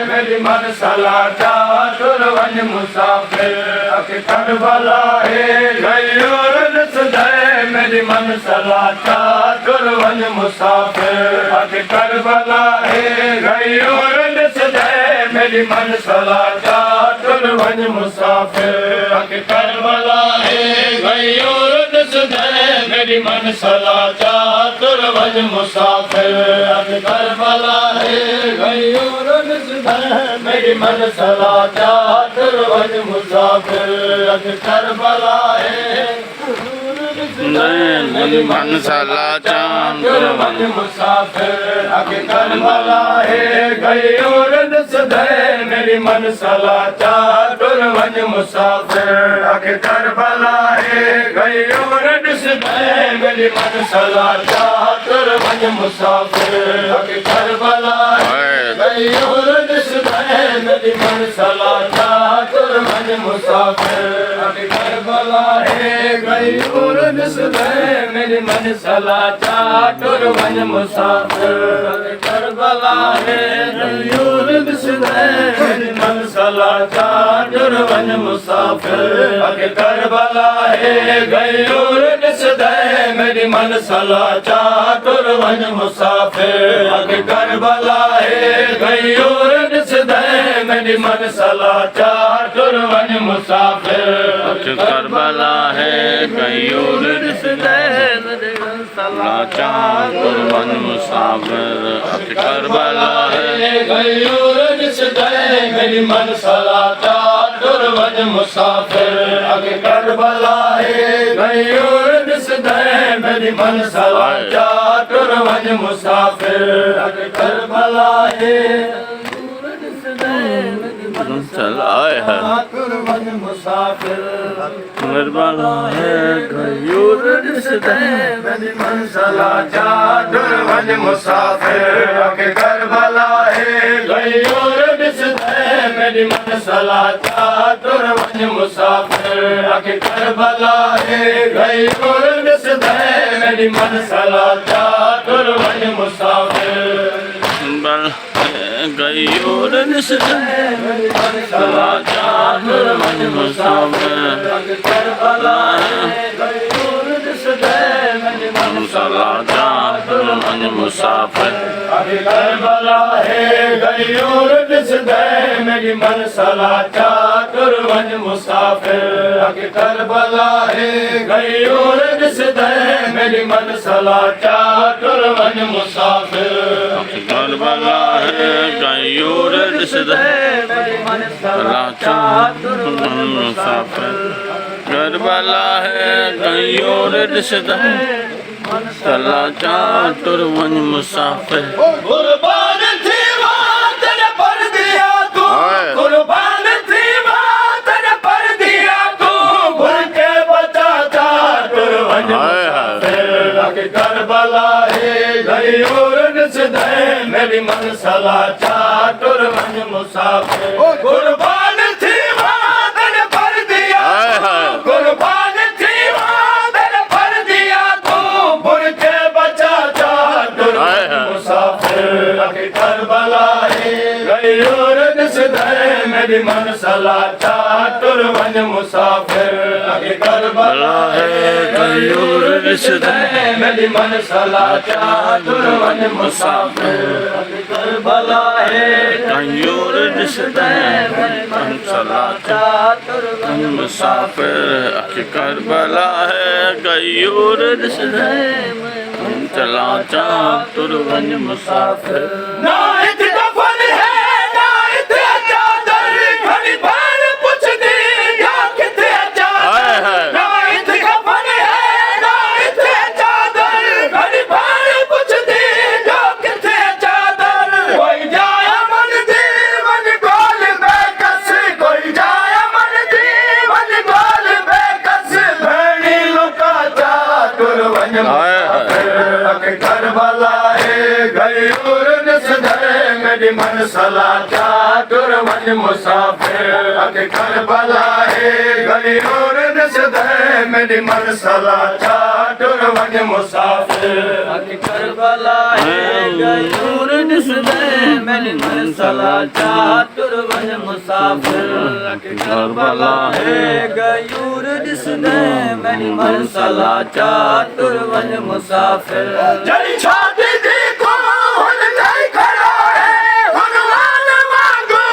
मेरी मन सला चातुर वन मुसाफिर करबला है गयोर सदै मेरी मन सला चातुर वन मुसाफिर करबला है गयोर सदै मेरी मन सला चातुर वन मुसाफिर करबला है गयोर सदै मेरी मन सला चातुर वन मुसाफिर करबला है गयोर मेरी मन सला चातुर वन मुसाफिर करबला है मेरी मन सला चातुर वन मुसाफिर करबला है गयोर सदै मेरी मन सला चातुर वन मुसाफिर करबला है गयोर सदै मेरी मन सला चातुर वन मुसाफिर करबला है गयोर सदै मेरी मन सला चातुर वन मुसाफिर करबला है गयोर सदै मेरी मन सला चातुर वन मुसाफिर करबला है गयोर सदै मेरी मन सला चातुर वन मुसाफिर करबला है गयोर सदै मेरी मन सला चातुर वन मुसाफिर करबला है गयोर सदै मेरी मन सला चातुर वन मुसाफिर करबला है गयोर सदै मेरी मन सला चातुर वन मुसाफिर करबला है गयोर सदै मेरी मन सला चातुर वन मुसाफिर करबला है गयोर सदै मेरी मन सला चातुर वन मुसाफिर करबला है चलाए है वन मुसाफिर करबला है गयोर सदै मेरी मन सला चातुर वन मुसाफिर करबला है गयोर सदै मेरी मन सला चातुर वन मुसाफिर करबला है गयोर सदै मेरी मन सला चातुर वन मुसाफिर गयोर सदै मेरी मन सला चातुर वन मुसाफिर करबला है गयोर सदै मेरी मन सला चातुर वन मुसाफिर करबला है गयोर सदै मेरी मन सला चातुर वन मुसाफिर करबला है गयोर सदै मेरी मन सला चातुर वन मुसाफिर करबला है गयोर सदै मेरी मन सला चातुर वन मुसाफिर करबला है गयोर सदै सला चातुर वन मुसाफिर कुर्बान थी बात ने पर दिया तू कुर्बान थी बात ने पर दिया तू भूल के बचा चातुर वन मुसाफिर करबला है गयोर सदै मेरी मन सला चातुर वन मुसाफिर कुर्बान थी बात ने पर दिया कुर्बान थी बात ने पर दिया तू भूल के बचा चातुर मुसाफिर करबला है गयोर सदै मेरी मन सला चातुर वन मुसाफिर करबला है गयोर सदै मेरी मन सला चातुर वन मुसाफिर करबला है गयोर सदै मेरी मन सला चातुर वन मुसाफिर करबला है गयोर सदै चला चातुर वन मुसाफिर ना इत दफन है ना इत चादर घड़ी बार पूछ दी या किथे चादर ना इत दफन है ना इत चादर घड़ी बार पूछ दी या किथे चादर कोई जाया मन दी मन गोल बेकस कोई जाया मन दी मन गोल बेकस भेड़ी लुका चातुर वन करबला है गयोर सदै मेरी मन सला चातुर वन मुसाफिर करबला है गयोर सदै मेरी मन सला चातुर वन मुसाफिर करबला है गयूर दिसदे मेरी मनसला चातुर्वन मुसाफिर आके करबला है गयूर दिसदे मेरी मनसला चातुर्वन मुसाफिर जड़ी छाती दी को हुन नहीं खड़ा है भगवान वांगू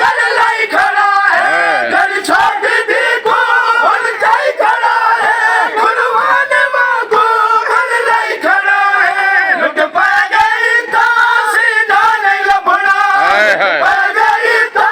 घर लाई खड़ा है जड़ी छाती दी को हुन नहीं खड़ा है भगवान वांगू घर लाई खड़ा है लुट पा गई तो सीधा नहीं लभड़ा पा गई तो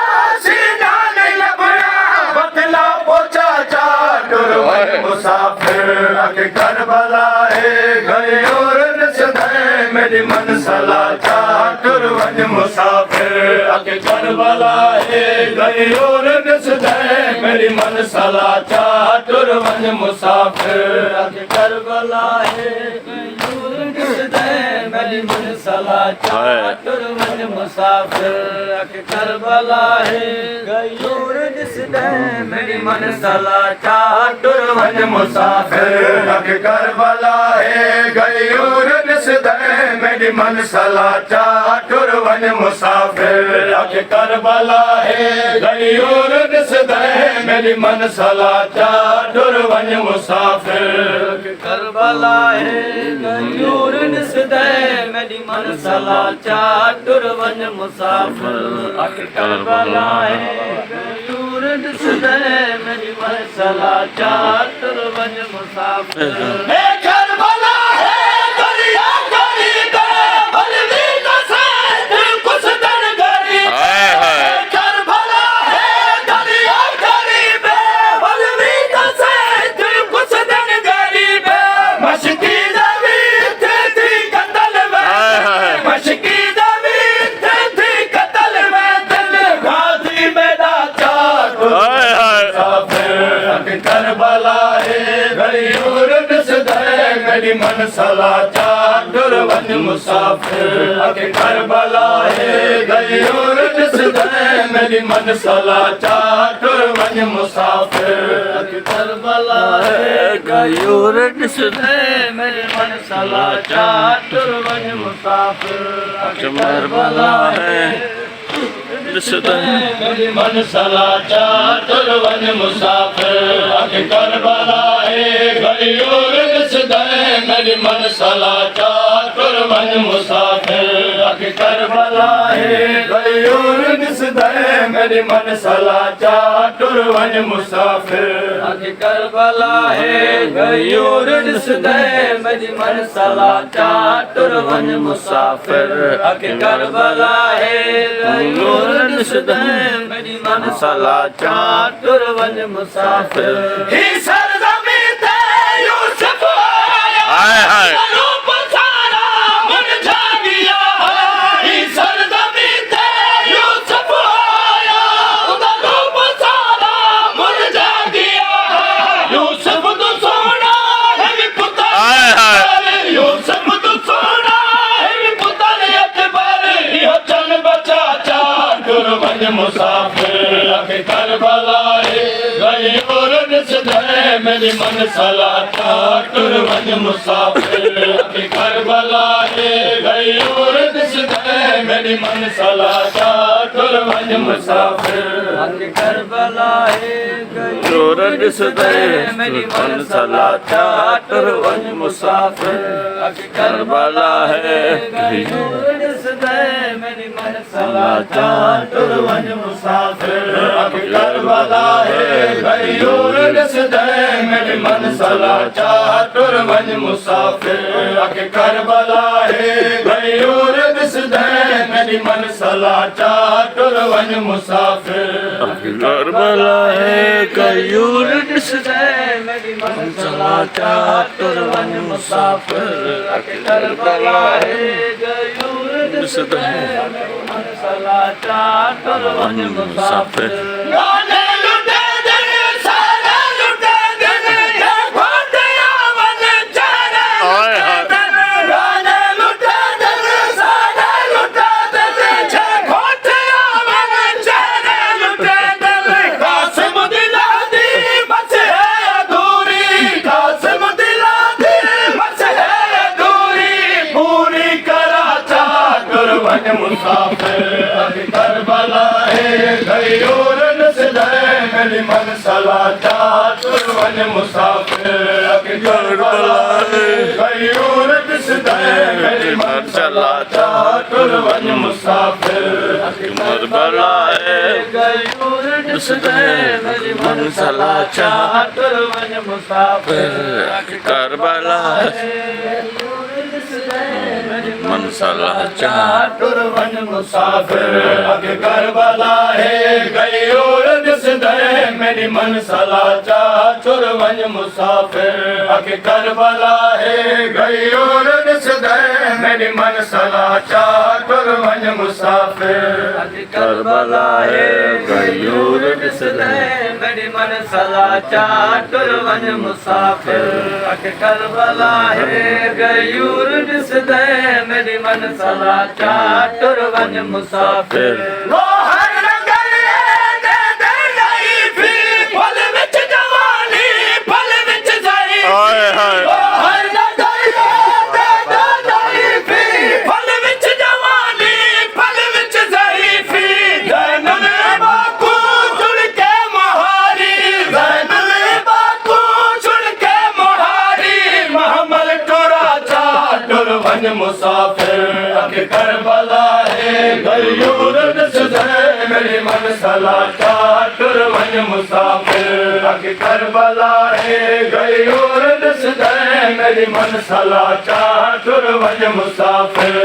सीधा नहीं लभड़ा बतला पोचा चातुर्वन मुसाफिर आके करबला है गयूर दिसदे मेरी मनसला चातुर्वन मुसाफिर आके करबला है गयूर दिसदे मेरी मनसला चातुर्वन मुसाफिर आके करबला है गयूर दिसदे मेरी मनसला चातुर्वन मुसाफिर आके करबला है गयूर दिसदे मेरी मनसला चातुर्वन मुसाफिर आके करबला है गयूर दिसदे मेरी मनसला चातुर्वन मुसाफिर आके करबला है गयूर दिसदे मेरी मनसला चातुर्वन मुसाफिर आके करबला है गयूर दिसदे मेरी मनसला चातुर्वन मुसाफिर आके करबला है गयूर दिसदे मेरी मनसला चातुर्वन मुसाफिर करबला है दरिया गरी दे बलवी का साथ कुछ दर गरी करबला है दरिया गरी दे बलवी का साथ कुछ दर गरी दे मशकी दवी थी कतल में मशकी दवी थी कतल में दिल गाजी में नाचा करबला है गयूर दिसदे मेरी मनसला चातुर्वन मुसाफिर आके करबला है गयूर दिसदे मेरी मनसला चातुर्वन मुसाफिर आके करबला है गयूर दिसदे मेरी मनसला चातुर्वन मुसाफिर आके करबला है दिसदे मेरी मनसला चातुर्वन मुसाफिर आके करबला है गयूर दिसदे मेरी मनसला चातुर्वन मुसाफिर आके करबला है गयूर दिसदे मेरी मनसला चातुर्वन मुसाफिर आके करबला है गयूर दिसदे मेरी मनसला चातुर्वन मुसाफिर आके करबला है गयूर दिसदे मेरी मनसला चातुर्वन मुसाफिर ही सरजमी ते यूसुफ आया रूप सारा मुरझा गया ही सरजमी ते यूसुफ आया रूप सारा मुरझा गया यूसुफ तो सोना है पुत्र यूसुफ तो सोना है पुत्र अकबर यो चन बचा चातुर्वन मुसाफिर आके करबला है गयूर दिसदे मेरी मनसला चातुर्वन मुसाफिर आके करबला है गयूर दिसदे मेरी मनसला चातुर्वन मुसाफिर आके करबला है गयूर दिसदे मेरी मनसला चातुर्वन मुसाफिर आके करबला है गयूर दिसदे मेरी मनसला चातुर्वन मुसाफिर आके करबला है गयूर दिसदे मेरी मनसला चातुर्वन मुसाफिर आके करबला है गयूर दिसदे मेरी मनसला चातुर्वन मुसाफिर आके करबला है गयूर दिसदे मेरी मनसला चातुर्वन मुसाफिर आके करबला है गयूर दिसदे मेरी मनसला चातुर्वन मुसाफिर गाने लुटे दिन सारे लुटे दिन ये घोटिया मन चारे गाने लुटे दिन सारे लुटे दिन ये घोटिया मन चारे लुटे दिन कासिम दिला दी बस है अधूरी कासिम दिला दी बस है अधूरी पूरी मुसाफिर अके करबला है गयूर ॾिसंदे मेरी मनसला चा तुर वञ मुसाफिर अके करबला है गयूर ॾिसंदे मेरी मनसला चा तुर वञ मुसाफिर अके करबला है गयूर ॾिसंदे मेरी मनसला चा तुर वञ मुसाफिर अके करबला मनसला चा तुर वञ मुसाफिर अके करबला है गयूर ॾिसंदे मेरी मनसला चा तुर वञ मुसाफिर अके करबला है गयूर ॾिसंदे मेरी मनसला चा तुर वञ मुसाफिर अके करबला है गयूर ॾिसंदे मेरी मनसला चा तुर वञ मुसाफिर अके करबला है गयूर ॾिसंदे मेरी मनसला चा तुर वञ मुसाफिर वो हर नगर दे दे नहीं फी फल विच जवानी फल विच जाई हाय हाय वो हर नगर दे दे नहीं फी फल विच जवानी फल विच जाई फी जैनल बाकू जुड़ के मोहारी जैनल बाकू जुड़ के मोहारी महमल टुरा चा तुर वञ मुसाफिर अके करबला है गयूर ॾिसंदे मेरी मनसला चा तुर वञ मुसाफिर अके करबला है गयूर ॾिसंदे मेरी मनसला चा तुर वञ मुसाफिर